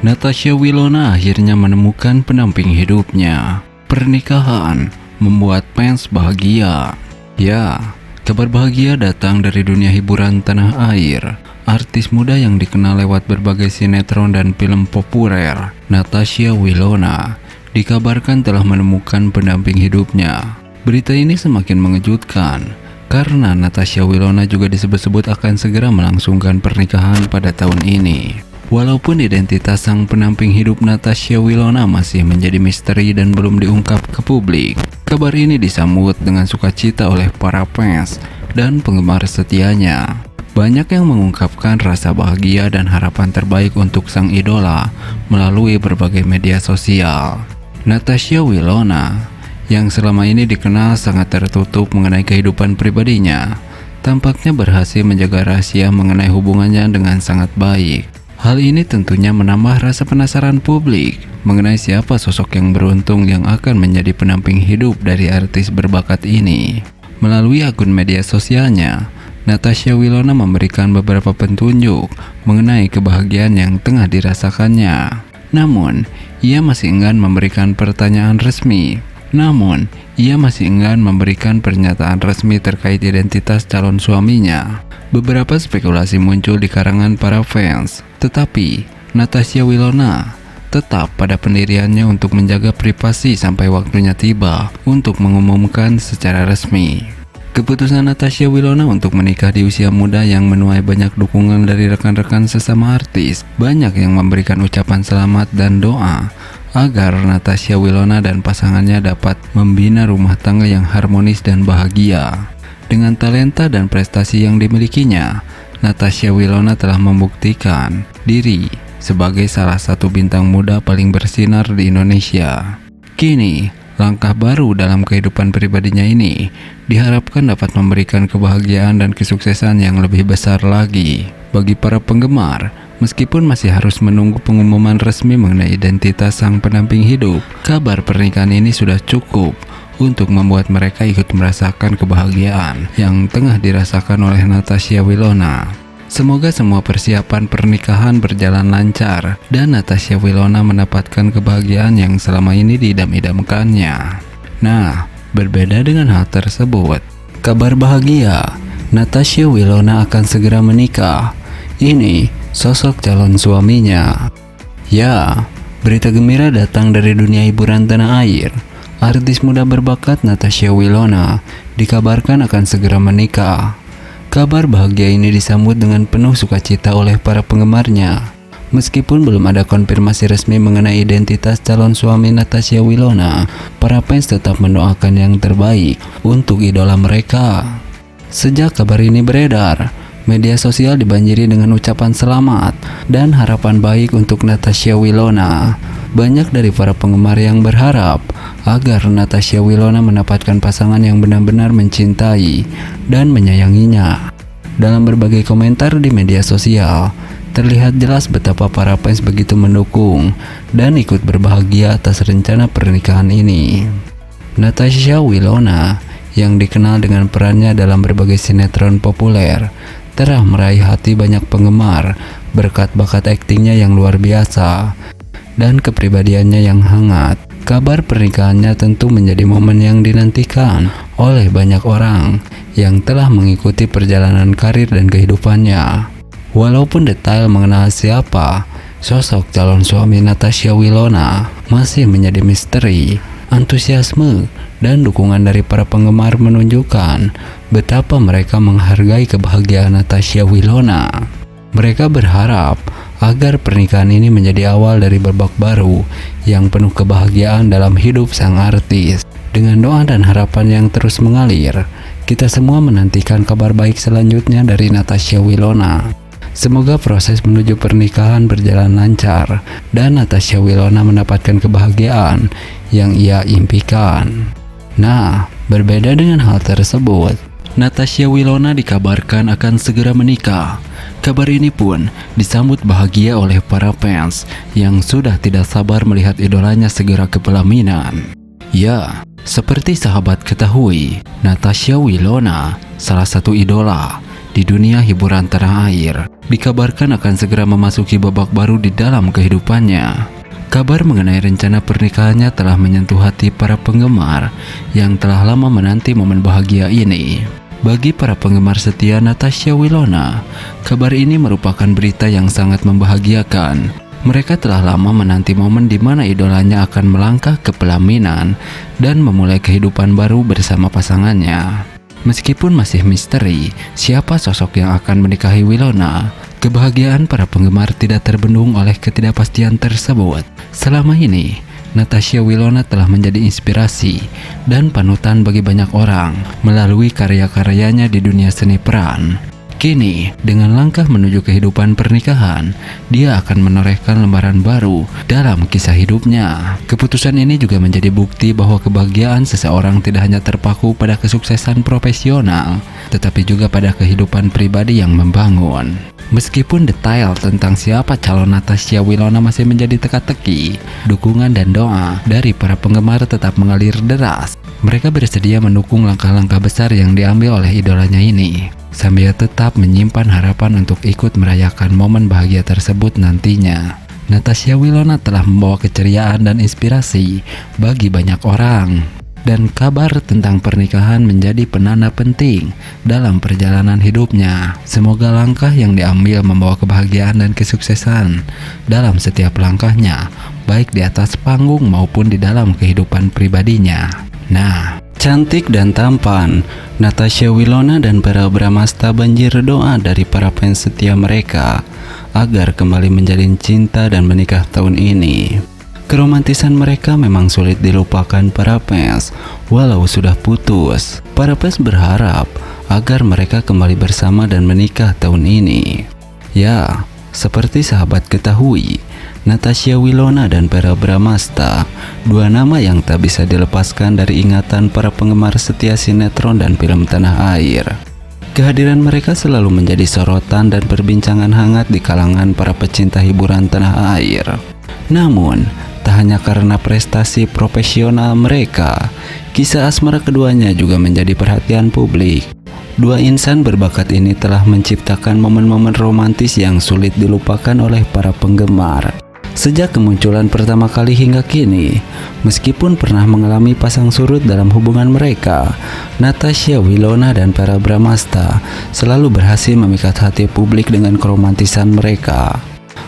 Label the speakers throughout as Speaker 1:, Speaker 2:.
Speaker 1: Natasha Wilona akhirnya menemukan pendamping hidupnya. Pernikahan membuat fans bahagia. Ya, kabar bahagia datang dari dunia hiburan tanah air. Artis muda yang dikenal lewat berbagai sinetron dan film populer, Natasha Wilona, dikabarkan telah menemukan pendamping hidupnya. Berita ini semakin mengejutkan karena Natasha Wilona juga disebut-sebut akan segera melangsungkan pernikahan pada tahun ini. Walaupun identitas sang pendamping hidup Natasha Wilona masih menjadi misteri dan belum diungkap ke publik, kabar ini disambut dengan sukacita oleh para fans dan penggemar setianya. Banyak yang mengungkapkan rasa bahagia dan harapan terbaik untuk sang idola melalui berbagai media sosial. Natasha Wilona, yang selama ini dikenal sangat tertutup mengenai kehidupan pribadinya, tampaknya berhasil menjaga rahasia mengenai hubungannya dengan sangat baik. Hal ini tentunya menambah rasa penasaran publik mengenai siapa sosok yang beruntung yang akan menjadi pendamping hidup dari artis berbakat ini. Melalui akun media sosialnya, Natasha Wilona memberikan beberapa petunjuk mengenai kebahagiaan yang tengah dirasakannya. Namun, ia masih enggan memberikan pernyataan resmi terkait identitas calon suaminya. Beberapa spekulasi muncul di kalangan para fans, tetapi Natasha Wilona tetap pada pendiriannya untuk menjaga privasi sampai waktunya tiba untuk mengumumkan secara resmi. Keputusan Natasha Wilona untuk menikah di usia muda yang menuai banyak dukungan dari rekan-rekan sesama artis, banyak yang memberikan ucapan selamat dan doa agar Natasha Wilona dan pasangannya dapat membina rumah tangga yang harmonis dan bahagia. Dengan talenta dan prestasi yang dimilikinya, Natasha Wilona telah membuktikan diri sebagai salah satu bintang muda paling bersinar di Indonesia. Kini, langkah baru dalam kehidupan pribadinya ini diharapkan dapat memberikan kebahagiaan dan kesuksesan yang lebih besar lagi bagi para penggemar. Meskipun masih harus menunggu pengumuman resmi mengenai identitas sang pendamping hidup, kabar pernikahan ini sudah cukup untuk membuat mereka ikut merasakan kebahagiaan yang tengah dirasakan oleh Natasha Wilona. Semoga semua persiapan pernikahan berjalan lancar dan Natasha Wilona mendapatkan kebahagiaan yang selama ini diidam-idamkannya. Nah, berbeda dengan hal tersebut, kabar bahagia, Natasha Wilona akan segera menikah. Ini sosok calon suaminya. Ya, berita gembira datang dari dunia hiburan tanah air. Artis muda berbakat Natasha Wilona dikabarkan akan segera menikah. Kabar bahagia ini disambut dengan penuh sukacita oleh para penggemarnya. Meskipun belum ada konfirmasi resmi mengenai identitas calon suami Natasha Wilona, para fans tetap mendoakan yang terbaik untuk idola mereka. Sejak kabar ini beredar, media sosial dibanjiri dengan ucapan selamat dan harapan baik untuk Natasha Wilona. Banyak dari para penggemar yang berharap agar Natasha Wilona mendapatkan pasangan yang benar-benar mencintai dan menyayanginya. Dalam berbagai komentar di media sosial, terlihat jelas betapa para fans begitu mendukung dan ikut berbahagia atas rencana pernikahan ini. Natasha Wilona, yang dikenal dengan perannya dalam berbagai sinetron populer, telah meraih hati banyak penggemar berkat bakat aktingnya yang luar biasa dan kepribadiannya yang hangat. Kabar pernikahannya tentu menjadi momen yang dinantikan oleh banyak orang yang telah mengikuti perjalanan karir dan kehidupannya. Walaupun detail mengenal siapa sosok calon suami Natasha Wilona masih menjadi misteri, antusiasme dan dukungan dari para penggemar menunjukkan betapa mereka menghargai kebahagiaan Natasha Wilona. Mereka berharap agar pernikahan ini menjadi awal dari babak baru yang penuh kebahagiaan dalam hidup sang artis. Dengan doa dan harapan yang terus mengalir, kita semua menantikan kabar baik selanjutnya dari Natasha Wilona. Semoga proses menuju pernikahan berjalan lancar dan Natasha Wilona mendapatkan kebahagiaan yang ia impikan. Nah, berbeda dengan hal tersebut, Natasha Wilona dikabarkan akan segera menikah. Kabar ini pun disambut bahagia oleh para fans yang sudah tidak sabar melihat idolanya segera ke pelaminan. Ya, seperti sahabat ketahui, Natasha Wilona salah satu idola di dunia hiburan tanah air. dikabarkan akan segera memasuki babak baru di dalam kehidupannya. Kabar mengenai rencana pernikahannya telah menyentuh hati para penggemar yang telah lama menanti momen bahagia ini. Bagi para penggemar setia Natasha Wilona, kabar ini merupakan berita yang sangat membahagiakan. Mereka telah lama menanti momen di mana idolanya akan melangkah ke pelaminan dan memulai kehidupan baru bersama pasangannya. Meskipun masih misteri siapa sosok yang akan menikahi Wilona, kebahagiaan para penggemar tidak terbendung oleh ketidakpastian tersebut. Selama ini, Natasha Wilona telah menjadi inspirasi dan panutan bagi banyak orang melalui karya-karyanya di dunia seni peran. Kini, dengan langkah menuju kehidupan pernikahan, dia akan menorehkan lembaran baru dalam kisah hidupnya. Keputusan ini juga menjadi bukti bahwa kebahagiaan seseorang tidak hanya terpaku pada kesuksesan profesional, tetapi juga pada kehidupan pribadi yang membangun. Meskipun detail tentang siapa calon Natasha Wilona masih menjadi teka-teki, dukungan dan doa dari para penggemar tetap mengalir deras. Mereka bersedia mendukung langkah-langkah besar yang diambil oleh idolanya ini, sambil tetap menyimpan harapan untuk ikut merayakan momen bahagia tersebut nantinya. Natasha Wilona telah membawa keceriaan dan inspirasi bagi banyak orang, dan kabar tentang pernikahan menjadi penanda penting dalam perjalanan hidupnya. Semoga langkah yang diambil membawa kebahagiaan dan kesuksesan dalam setiap langkahnya, baik di atas panggung maupun di dalam kehidupan pribadinya. Nah, cantik dan tampan, Natasha Wilona dan Verrell Bramasta banjir doa dari para fans setia mereka agar kembali menjalin cinta dan menikah tahun ini. Keromantisan mereka memang sulit dilupakan para fans, walau sudah putus. Para fans berharap agar mereka kembali bersama dan menikah tahun ini. Ya, seperti sahabat ketahui, Natasha Wilona dan Verrell Bramasta, dua nama yang tak bisa dilepaskan dari ingatan para penggemar setia sinetron dan film tanah air. Kehadiran mereka selalu menjadi sorotan dan perbincangan hangat di kalangan para pecinta hiburan tanah air. Namun, tak hanya karena prestasi profesional mereka, kisah asmara keduanya juga menjadi perhatian publik. Dua insan berbakat ini telah menciptakan momen-momen romantis yang sulit dilupakan oleh para penggemar. Sejak kemunculan pertama kali hingga kini, meskipun pernah mengalami pasang surut dalam hubungan mereka, Natasha Wilona dan Verrell Bramasta selalu berhasil memikat hati publik dengan keromantisan mereka.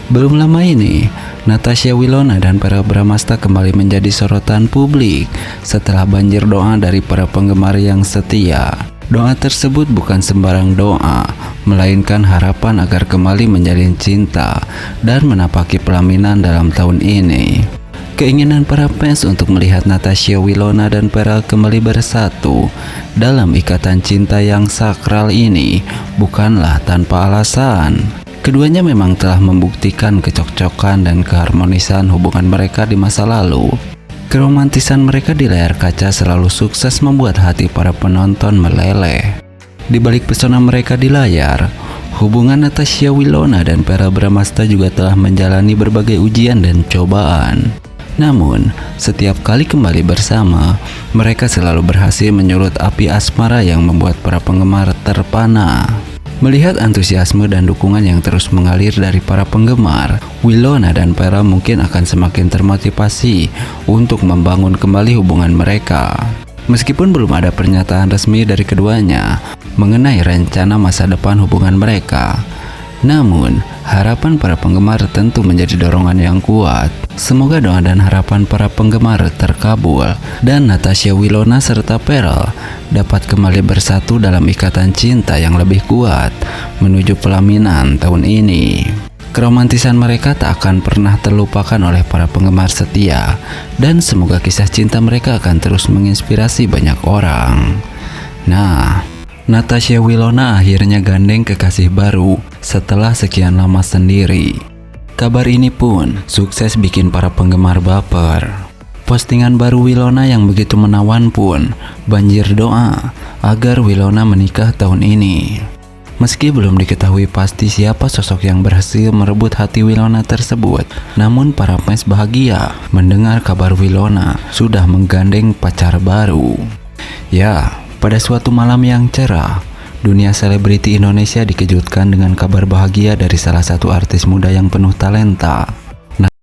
Speaker 1: Belum lama ini, Natasha Wilona dan Verrell Bramasta kembali menjadi sorotan publik setelah banjir doa dari para penggemar yang setia. Doa tersebut bukan sembarang doa, melainkan harapan agar kembali menjalin cinta dan menapaki pelaminan dalam tahun ini. Keinginan para fans untuk melihat Natasha Wilona dan Verrell kembali bersatu dalam ikatan cinta yang sakral ini bukanlah tanpa alasan. Keduanya memang telah membuktikan kecocokkan dan keharmonisan hubungan mereka di masa lalu. Keromantisan mereka di layar kaca selalu sukses membuat hati para penonton meleleh. Di balik pesona mereka di layar, hubungan Natasha Wilona dan Verrell Bramasta juga telah menjalani berbagai ujian dan cobaan. Namun, setiap kali kembali bersama, mereka selalu berhasil menyulut api asmara yang membuat para penggemar terpana. Melihat antusiasme dan dukungan yang terus mengalir dari para penggemar, Wilona dan Verrell mungkin akan semakin termotivasi untuk membangun kembali hubungan mereka. Meskipun belum ada pernyataan resmi dari keduanya mengenai rencana masa depan hubungan mereka, namun harapan para penggemar tentu menjadi dorongan yang kuat. Semoga doa dan harapan para penggemar terkabul dan Natasha Wilona serta Verrell dapat kembali bersatu dalam ikatan cinta yang lebih kuat menuju pelaminan tahun ini. Keromantisan mereka tak akan pernah terlupakan oleh para penggemar setia, dan semoga kisah cinta mereka akan terus menginspirasi banyak orang. Nah, Natasha Wilona akhirnya gandeng kekasih baru setelah sekian lama sendiri. Kabar ini pun sukses bikin para penggemar baper. Postingan baru Wilona yang begitu menawan pun banjir doa agar Wilona menikah tahun ini. Meski belum diketahui pasti siapa sosok yang berhasil merebut hati Wilona tersebut, namun para fans bahagia mendengar kabar Wilona sudah menggandeng pacar baru. Ya, pada suatu malam yang cerah, Dunia selebriti Indonesia dikejutkan dengan kabar bahagia dari salah satu artis muda yang penuh talenta.